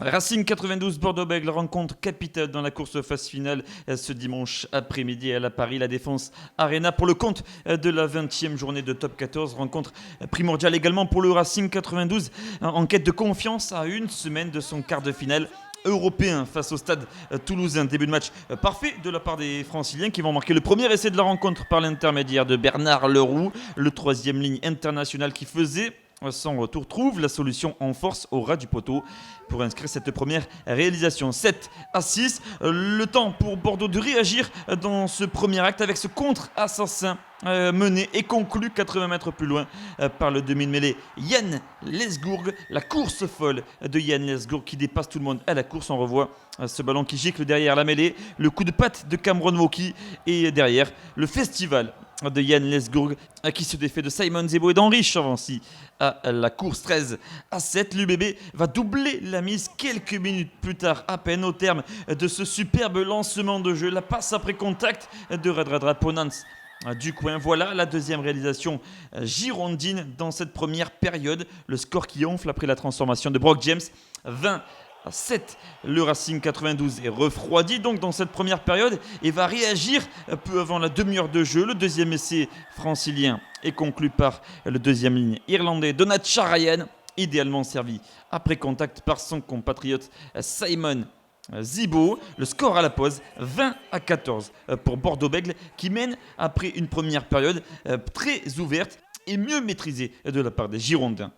Racing 92 Bordeaux-Bègles, rencontre capitale dans la course phase finale ce dimanche après-midi à la Paris La Défense Arena pour le compte de la 20e journée de top 14. Rencontre primordiale également pour le Racing 92 en quête de confiance à une semaine de son quart de finale européen face au stade toulousain. Début de match parfait de la part des Franciliens qui vont marquer le premier essai de la rencontre par l'intermédiaire de Bernard Leroux. Le troisième ligne international qui faisait son retour trouve la solution en force au ras du poteau pour inscrire cette première réalisation. 7-6, le temps pour Bordeaux de réagir dans ce premier acte avec ce contre-assassin mené et conclu 80 mètres plus loin par le demi-de-mêlée Yann Lesgourg. La course folle de Yann Lesgourg qui dépasse tout le monde à la course. On revoit ce ballon qui gicle derrière la mêlée, le coup de patte de Cameron Woki et derrière le festival de Yann Lesgourg qui se défait de Simon Zebo et d'Henri Chavancy à la course. 13-7, l'UBB va doubler la mise quelques minutes plus tard à peine au terme de ce superbe lancement de jeu. La passe après contact de Radradra Ponans du coin. Voilà la deuxième réalisation girondine dans cette première période. Le score qui enfle après la transformation de Brock James. 20-7, le Racing 92 est refroidi donc dans cette première période et va réagir peu avant la demi-heure de jeu. Le deuxième essai francilien est conclu par le deuxième ligne irlandais Donat Charayan, idéalement servi après contact par son compatriote Simon Zebo. Le score à la pause, 20-14 pour Bordeaux-Bègles qui mène après une première période très ouverte et mieux maîtrisée de la part des Girondins.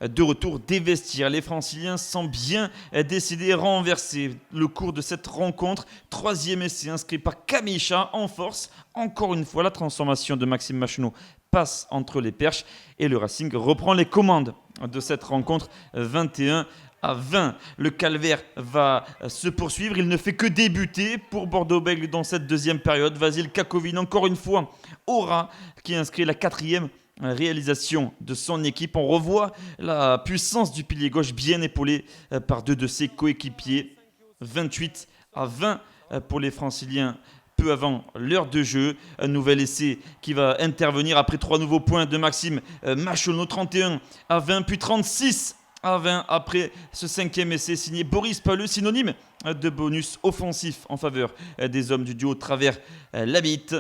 De retour des vestiaires, les Franciliens sont bien décidés à renverser le cours de cette rencontre. Troisième essai inscrit par Kamicha en force. Encore une fois, la transformation de Maxime Macheneau passe entre les perches et le Racing reprend les commandes de cette rencontre. 21-20. Le calvaire va se poursuivre. Il ne fait que débuter pour Bordeaux-Bègles dans cette deuxième période. Vasil Kakovin, encore une fois, aura qui inscrit la quatrième réalisation de son équipe. On revoit la puissance du pilier gauche bien épaulé par deux de ses coéquipiers. 28-20 pour les Franciliens peu avant l'heure de jeu. Un nouvel essai qui va intervenir après trois nouveaux points de Maxime Macheneau. 31-20 puis 36-20 après ce cinquième essai signé Boris Paleux, synonyme de bonus offensif en faveur des hommes du duo Travers-Labitte.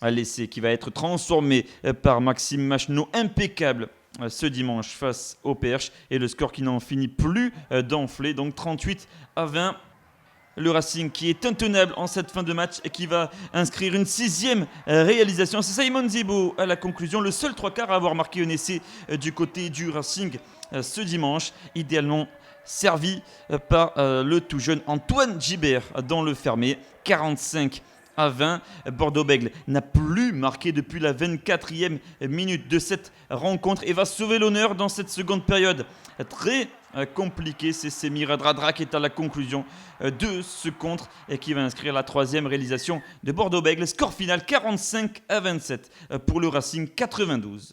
L'essai qui va être transformé par Maxime Macheneau, impeccable ce dimanche face au Perche. Et le score qui n'en finit plus d'enfler, donc 38-20. Le Racing qui est intenable en cette fin de match et qui va inscrire une sixième réalisation. C'est Simon Zebo à la conclusion, le seul trois quarts à avoir marqué un essai du côté du Racing ce dimanche. Idéalement servi par le tout jeune Antoine Gibert dans le fermé. 45-20. Bordeaux-Bègles n'a plus marqué depuis la 24e minute de cette rencontre et va sauver l'honneur dans cette seconde période. Très compliqué, c'est Semir Radradra qui est à la conclusion de ce contre et qui va inscrire la troisième réalisation de Bordeaux-Bègles. Score final 45-27 pour le Racing 92.